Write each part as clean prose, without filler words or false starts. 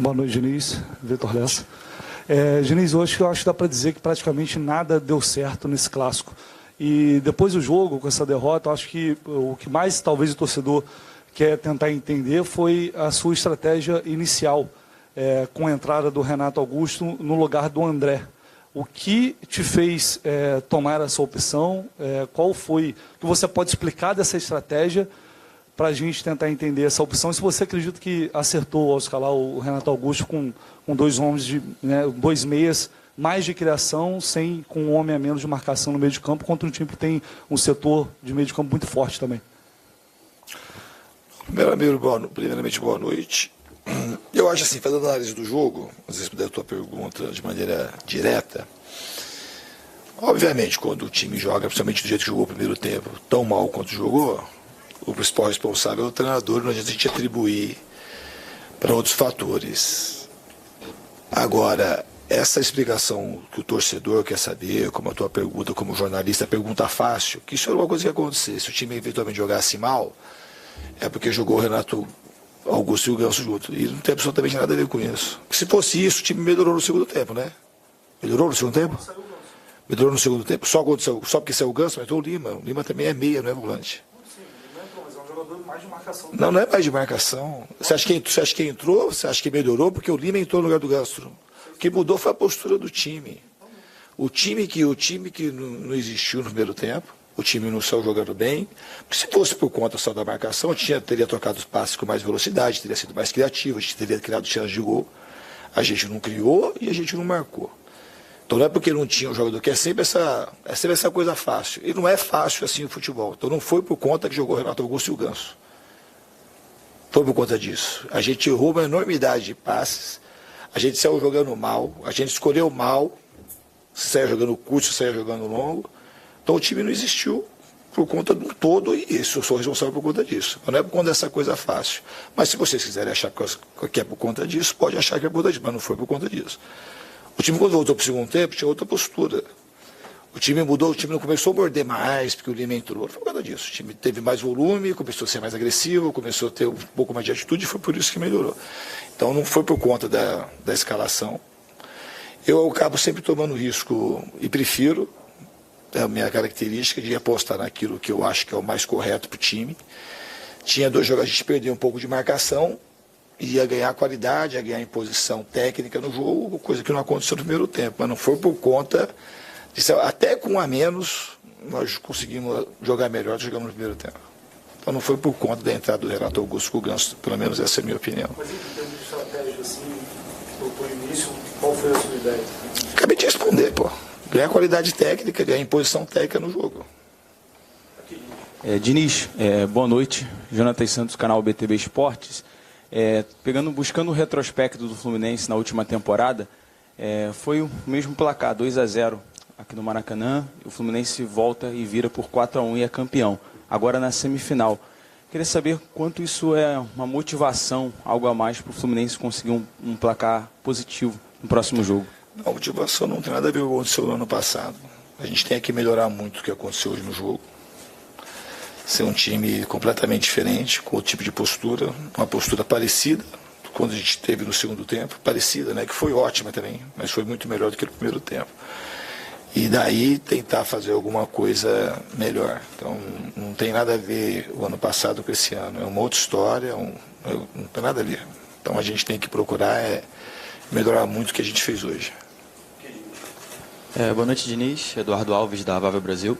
Boa noite, Diniz. Vitor Lessa. Diniz, hoje eu acho que dá para dizer que praticamente nada deu certo nesse clássico. E depois do jogo, com essa derrota, eu acho que o que mais talvez o torcedor quer tentar entender foi a sua estratégia inicial, com a entrada do Renato Augusto no lugar do André. O que te fez tomar essa opção? Qual foi? O que você pode explicar dessa estratégia para a gente tentar entender essa opção? Se você acredita que acertou ao escalar o Renato Augusto com dois homens, dois meias, mais de criação, com um homem a menos de marcação no meio de campo, contra um time que tem um setor de meio de campo muito forte também. Primeiramente, boa noite. Eu acho assim, fazendo análise do jogo, às vezes puder a tua pergunta de maneira direta, obviamente, quando o time joga, principalmente do jeito que jogou o primeiro tempo, tão mal quanto jogou, o principal responsável é o treinador, não adianta a gente atribuir para outros fatores. Agora, essa explicação que o torcedor quer saber, como a tua pergunta, como jornalista, pergunta fácil, que isso era uma coisa que ia acontecer. Se o time eventualmente jogasse mal, é porque jogou o Renato Augusto e o Ganso junto. E não tem absolutamente nada a ver com isso. Se fosse isso, o time melhorou no segundo tempo, né? Melhorou no segundo tempo? Melhorou no segundo tempo. Só porque saiu o Ganso, mas entrou o Lima. O Lima também é meia, não é volante. Sim, ele entrou, mas é um jogador mais de marcação. Não é mais de marcação. Você acha que entrou? Você acha que melhorou? Porque o Lima entrou no lugar do Ganso. O que mudou foi a postura do time. O time que não existiu no primeiro tempo. O time não saiu jogando bem. Se fosse por conta só da marcação, teria trocado os passes com mais velocidade, teria sido mais criativo, a gente teria criado chances de gol. A gente não criou e a gente não marcou. Então não é porque não tinha um jogador, que é sempre essa coisa fácil. E não é fácil assim o futebol. Então não foi por conta que jogou o Renato Augusto e o Ganso. Foi por conta disso. A gente errou uma enormidade de passes, a gente saiu jogando mal, a gente escolheu mal, se saiu jogando curto, se saiu jogando longo. Então o time não existiu por conta do todo e isso, eu sou responsável por conta disso. Não é por conta dessa coisa fácil. Mas se vocês quiserem achar que é por conta disso, pode achar que é por conta disso, mas não foi por conta disso. O time, quando voltou para o segundo tempo, tinha outra postura. O time mudou, o time não começou a morder mais, porque o Lima entrou. Não foi por causa disso. O time teve mais volume, começou a ser mais agressivo, começou a ter um pouco mais de atitude e foi por isso que melhorou. Então não foi por conta da escalação. Eu acabo sempre tomando risco e prefiro. É a minha característica de apostar naquilo que eu acho que é o mais correto para o time. Tinha dois jogadores, a gente perdeu um pouco de marcação, ia ganhar qualidade, ia ganhar em posição técnica no jogo, coisa que não aconteceu no primeiro tempo, mas não foi por conta disso. Até com um a menos, nós conseguimos jogar melhor do que jogamos no primeiro tempo. Então não foi por conta da entrada do Renato Augusto com o Ganso, pelo menos essa é a minha opinião. Mas em termos de estratégia, assim, no início, qual foi a sua ideia? Acabei de responder, pô. Ganhar qualidade técnica, ganhar imposição técnica no jogo. Diniz, boa noite. Jonathan Santos, canal BTB Esportes. Buscando o retrospecto do Fluminense na última temporada, foi o mesmo placar, 2-0 aqui no Maracanã. O Fluminense volta e vira por 4-1 e é campeão. Agora na semifinal. Queria saber quanto isso é uma motivação, algo a mais para o Fluminense conseguir um placar positivo no próximo jogo. A motivação não tem nada a ver com o que aconteceu no ano passado. A gente tem que melhorar muito o que aconteceu hoje no jogo. Ser um time completamente diferente, com outro tipo de postura, uma postura parecida, quando a gente teve no segundo tempo, parecida, né? Que foi ótima também, mas foi muito melhor do que no primeiro tempo. E daí tentar fazer alguma coisa melhor. Então não tem nada a ver o ano passado com esse ano. É uma outra história, não tem nada a ver. Então a gente tem que procurar melhorar muito o que a gente fez hoje. Boa noite, Diniz. Eduardo Alves, da Avável Brasil.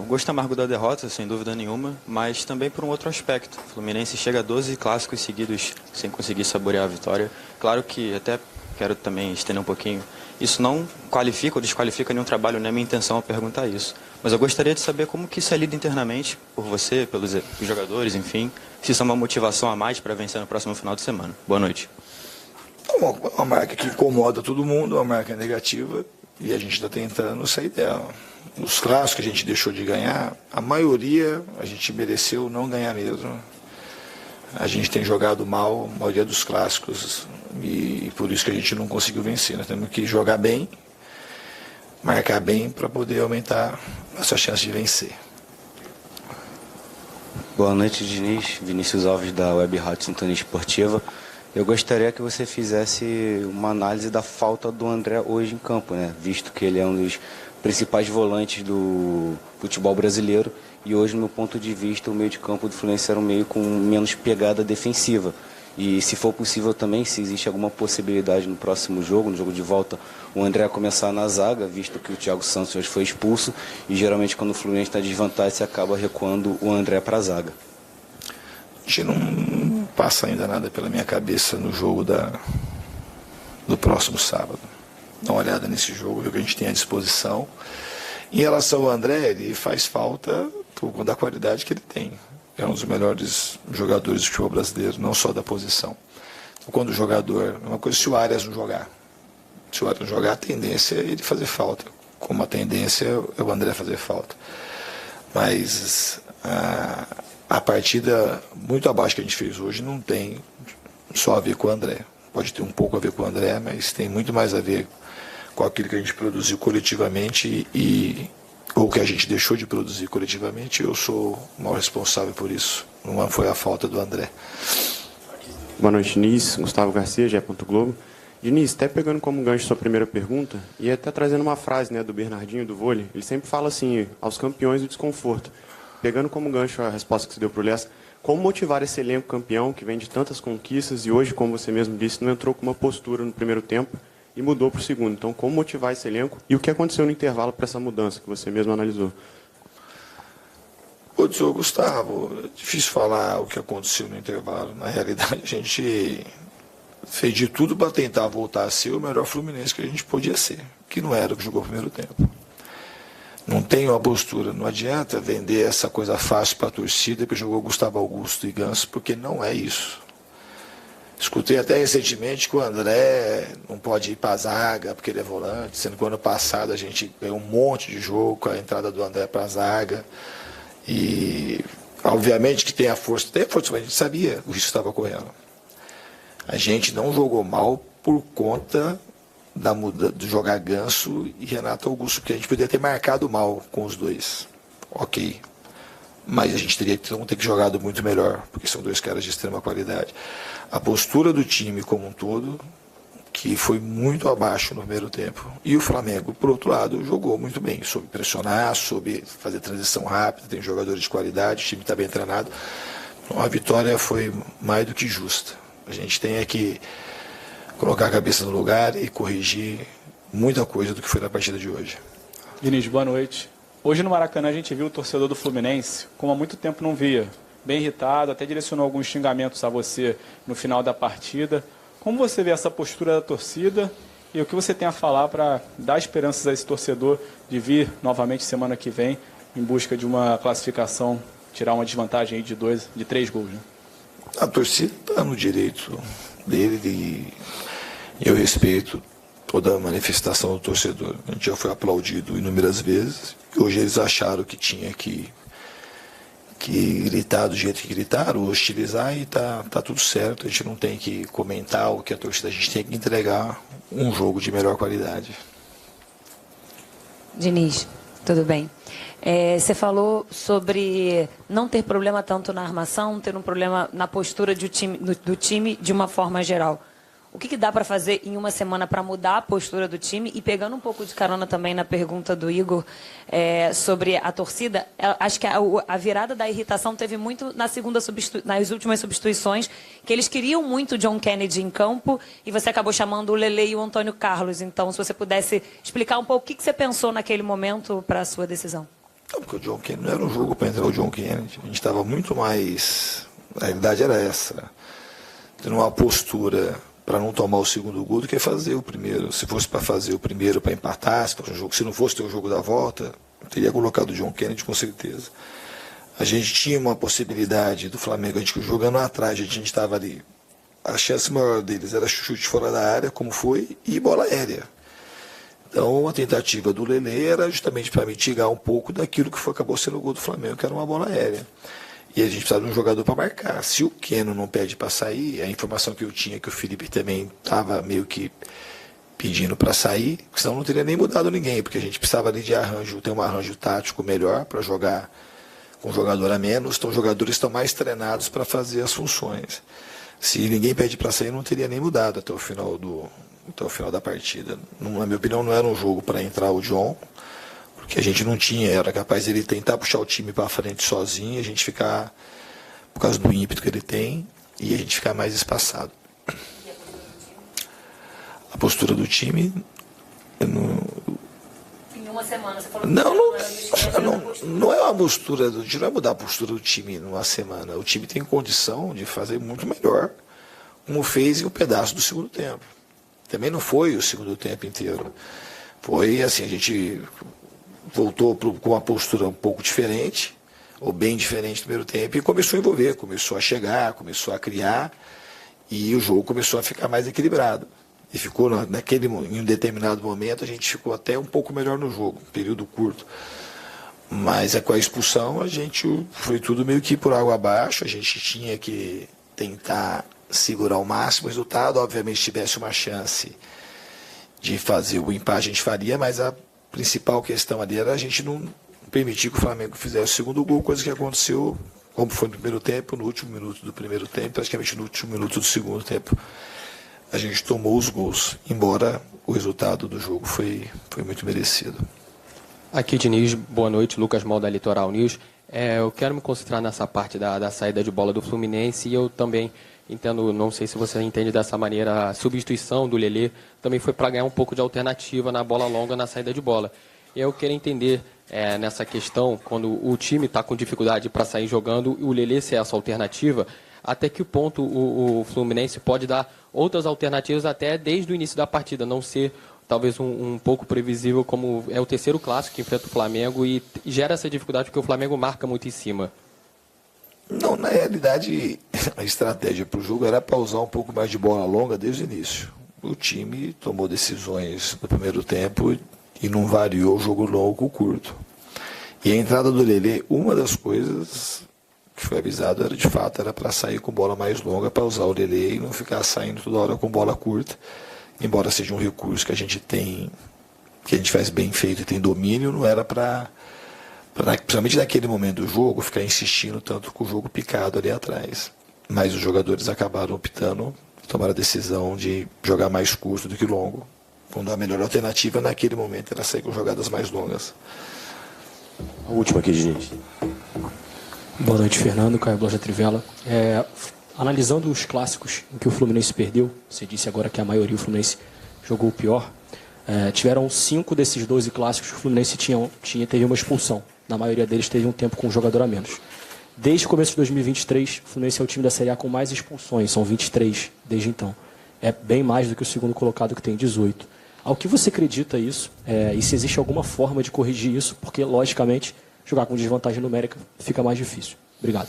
O gosto amargo da derrota, sem dúvida nenhuma, mas também por um outro aspecto. O Fluminense chega a 12 clássicos seguidos sem conseguir saborear a vitória. Claro que até quero também estender um pouquinho. Isso não qualifica ou desqualifica nenhum trabalho, não é minha intenção perguntar isso. Mas eu gostaria de saber como que isso é lido internamente por você, pelos jogadores, enfim. Se isso é uma motivação a mais para vencer no próximo final de semana. Boa noite. É uma marca que incomoda todo mundo, uma marca negativa, e a gente está tentando sair dela. Os clássicos que a gente deixou de ganhar, a maioria a gente mereceu não ganhar mesmo. A gente tem jogado mal a maioria dos clássicos e por isso que a gente não conseguiu vencer. Nós temos que jogar bem, marcar bem para poder aumentar nossa chance de vencer. Boa noite, Diniz. Vinícius Alves, da Web Rádio Sintonia Esportiva. Eu gostaria que você fizesse uma análise da falta do André hoje em campo, né? Visto que ele é um dos principais volantes do futebol brasileiro e hoje, no meu ponto de vista, o meio de campo do Fluminense era um meio com menos pegada defensiva. E se for possível também, se existe alguma possibilidade no próximo jogo, no jogo de volta, o André começar na zaga, visto que o Thiago Santos hoje foi expulso e geralmente quando o Fluminense está de desvantagem, você acaba recuando o André para a zaga. A gente não passa ainda nada pela minha cabeça no jogo do próximo sábado. Dá uma olhada nesse jogo, ver o que a gente tem à disposição. Em relação ao André, ele faz falta por conta da qualidade que ele tem. É um dos melhores jogadores do futebol brasileiro, não só da posição. Então, quando o jogador... Uma coisa se o Arias não jogar. Se o Arias não jogar, a tendência é ele fazer falta. Como a tendência é o André fazer falta. Mas a partida muito abaixo que a gente fez hoje não tem só a ver com o André. Pode ter um pouco a ver com o André, mas tem muito mais a ver com aquilo que a gente produziu coletivamente ou que a gente deixou de produzir coletivamente. Eu sou o maior responsável por isso. Não foi a falta do André. Boa noite, Diniz. Gustavo Garcia, GE. Globo. Diniz, até pegando como gancho sua primeira pergunta, e até trazendo uma frase, né, do Bernardinho, do vôlei, ele sempre fala assim, aos campeões do desconforto. Pegando como gancho a resposta que você deu para o Lessa, como motivar esse elenco campeão que vem de tantas conquistas e hoje, como você mesmo disse, não entrou com uma postura no primeiro tempo e mudou para o segundo. Então, como motivar esse elenco e o que aconteceu no intervalo para essa mudança que você mesmo analisou? Ô, senhor Gustavo, é difícil falar o que aconteceu no intervalo. Na realidade, a gente fez de tudo para tentar voltar a ser o melhor Fluminense que a gente podia ser, que não era o que jogou o primeiro tempo. Não tem uma postura, não adianta vender essa coisa fácil para a torcida que jogou Gustavo Augusto e Ganso, porque não é isso. Escutei até recentemente que o André não pode ir para a zaga porque ele é volante, sendo que o ano passado a gente ganhou um monte de jogo com a entrada do André para a zaga. E obviamente que tem a força, mas a gente sabia o risco estava correndo. A gente não jogou mal por conta de jogar Ganso e Renato Augusto, porque a gente poderia ter marcado mal com os dois. Ok. Mas a gente teria que ter jogado muito melhor, porque são dois caras de extrema qualidade. A postura do time como um todo, que foi muito abaixo no primeiro tempo. E o Flamengo, por outro lado, jogou muito bem. Soube pressionar, soube fazer transição rápida, tem jogadores de qualidade, o time está bem treinado. Então, a vitória foi mais do que justa. A gente tem que colocar a cabeça no lugar e corrigir muita coisa do que foi na partida de hoje. Diniz, boa noite. Hoje no Maracanã a gente viu o torcedor do Fluminense, como há muito tempo não via, bem irritado, até direcionou alguns xingamentos a você no final da partida. Como você vê essa postura da torcida e o que você tem a falar para dar esperanças a esse torcedor de vir novamente semana que vem em busca de uma classificação, tirar uma desvantagem aí de 3 gols, né? A torcida está no direito dele e eu respeito toda a manifestação do torcedor. A gente já foi aplaudido inúmeras vezes. Hoje eles acharam que tinha que gritar do jeito que gritaram, hostilizar, e tá tudo certo. A gente não tem que comentar o que a torcida, a gente tem que entregar um jogo de melhor qualidade. Diniz, tudo bem. Você falou sobre não ter problema tanto na armação, ter um problema na postura do time de uma forma geral. O que dá para fazer em uma semana para mudar a postura do time? E pegando um pouco de carona também na pergunta do Igor sobre a torcida, acho que a virada da irritação teve muito nas últimas substituições, que eles queriam muito o John Kennedy em campo e você acabou chamando o Lele e o Antônio Carlos. Então, se você pudesse explicar um pouco o que você pensou naquele momento para a sua decisão. Não, porque o John Kennedy não era um jogo para entrar o John Kennedy. A gente estava muito mais... A realidade era essa. Tendo uma postura para não tomar o segundo gol do que fazer o primeiro. Se fosse para fazer o primeiro para empatar, se não fosse ter o jogo da volta, eu teria colocado o John Kennedy com certeza. A gente tinha uma possibilidade do Flamengo, a gente jogando atrás, a gente estava ali. A chance maior deles era chute fora da área, como foi, e bola aérea. Então a tentativa do Lele era justamente para mitigar um pouco daquilo que acabou sendo o gol do Flamengo, que era uma bola aérea. E a gente precisava de um jogador para marcar. Se o Keno não pede para sair, a informação que eu tinha é que o Felipe também estava meio que pedindo para sair, senão não teria nem mudado ninguém, porque a gente precisava ali de arranjo, ter um arranjo tático melhor para jogar com um jogador a menos. Então os jogadores estão mais treinados para fazer as funções. Se ninguém pede para sair, não teria nem mudado até o final da partida. Na minha opinião, não era um jogo para entrar o John, porque a gente não tinha, era capaz de ele tentar puxar o time para frente sozinho, a gente ficar, por causa do ímpeto que ele tem, e a gente ficar mais espaçado. A postura do time, Em uma semana, você falou não é uma postura do time, não vai mudar a postura do time numa semana. O time tem condição de fazer muito melhor, como fez em um pedaço do segundo tempo. Também não foi o segundo tempo inteiro. Foi assim, a gente voltou com uma postura um pouco diferente, ou bem diferente do primeiro tempo, e começou a envolver, começou a chegar, começou a criar, e o jogo começou a ficar mais equilibrado. E ficou em um determinado momento, a gente ficou até um pouco melhor no jogo, um período curto. Mas com a expulsão, a gente foi tudo meio que por água abaixo, a gente tinha que tentar segurar ao máximo o resultado. Obviamente, se tivesse uma chance de fazer o empate, a gente faria, mas a principal questão ali era a gente não permitir que o Flamengo fizesse o segundo gol, coisa que aconteceu, como foi no primeiro tempo, no último minuto do primeiro tempo, praticamente no último minuto do segundo tempo. A gente tomou os gols, embora o resultado do jogo foi muito merecido. Aqui, Diniz, boa noite, Lucas Mal da Litoral News. Eu quero me concentrar nessa parte da saída de bola do Fluminense, e eu também entendo, não sei se você entende dessa maneira, a substituição do Lelê também foi para ganhar um pouco de alternativa na bola longa, na saída de bola. E eu quero entender nessa questão, quando o time está com dificuldade para sair jogando, o Lelê ser essa alternativa, até que ponto o Fluminense pode dar outras alternativas até desde o início da partida, não ser talvez um pouco previsível, como é o terceiro clássico que enfrenta o Flamengo e gera essa dificuldade porque o Flamengo marca muito em cima. Não, na realidade, a estratégia para o jogo era para usar um pouco mais de bola longa desde o início. O time tomou decisões no primeiro tempo e não variou o jogo longo com o curto. E a entrada do Lelê, uma das coisas que foi avisado era, de fato, era para sair com bola mais longa, para usar o Lelê e não ficar saindo toda hora com bola curta. Embora seja um recurso que a gente tem, que a gente faz bem feito e tem domínio, não era para, principalmente naquele momento do jogo, ficar insistindo tanto com o jogo picado ali atrás. Mas os jogadores acabaram optando, tomaram a decisão de jogar mais curto do que longo, quando a melhor alternativa naquele momento era sair com jogadas mais longas. A última aqui, Diniz. Boa noite, Fernando. Caio Bloja Trivela. Analisando os clássicos em que o Fluminense perdeu, você disse agora que a maioria o Fluminense jogou o pior. Tiveram 5 desses 12 clássicos que o Fluminense teve uma expulsão. Na maioria deles teve um tempo com um jogador a menos. Desde o começo de 2023, o Fluminense é o time da Série A com mais expulsões, são 23 desde então. É bem mais do que o segundo colocado, que tem 18. Ao que você acredita isso? E se existe alguma forma de corrigir isso? Porque, logicamente, jogar com desvantagem numérica fica mais difícil. Obrigado.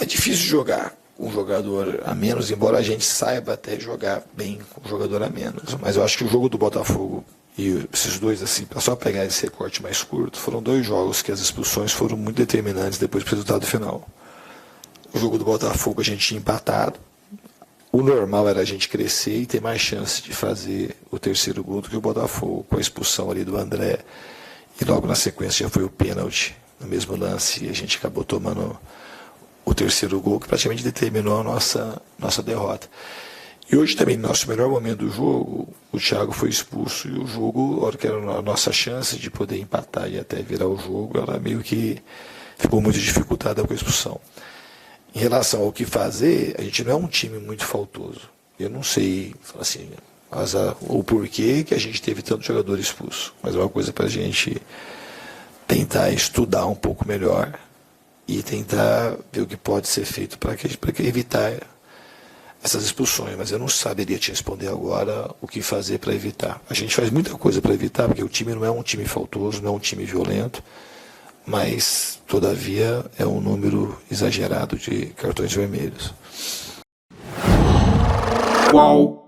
É difícil jogar com um jogador a menos, embora a gente saiba até jogar bem com um jogador a menos. Mas eu acho que o jogo do Botafogo e esses dois, assim, para só pegar esse recorte mais curto, foram 2 jogos que as expulsões foram muito determinantes depois do resultado final. O jogo do Botafogo a gente tinha empatado. O normal era a gente crescer e ter mais chance de fazer o terceiro gol do que o Botafogo, com a expulsão ali do André. E logo na sequência já foi o pênalti no mesmo lance e a gente acabou tomando o terceiro gol, que praticamente determinou a nossa derrota. E hoje também, no nosso melhor momento do jogo, o Thiago foi expulso e o jogo, a hora que era a nossa chance de poder empatar e até virar o jogo, ela meio que ficou muito dificultada com a expulsão. Em relação ao que fazer, a gente não é um time muito faltoso. Eu não sei, assim, o porquê que a gente teve tanto jogador expulso, mas é uma coisa para a gente tentar estudar um pouco melhor e tentar ver o que pode ser feito para evitar essas expulsões, mas eu não saberia te responder agora o que fazer para evitar. A gente faz muita coisa para evitar, porque o time não é um time faltoso, não é um time violento, mas, todavia, é um número exagerado de cartões vermelhos. Qual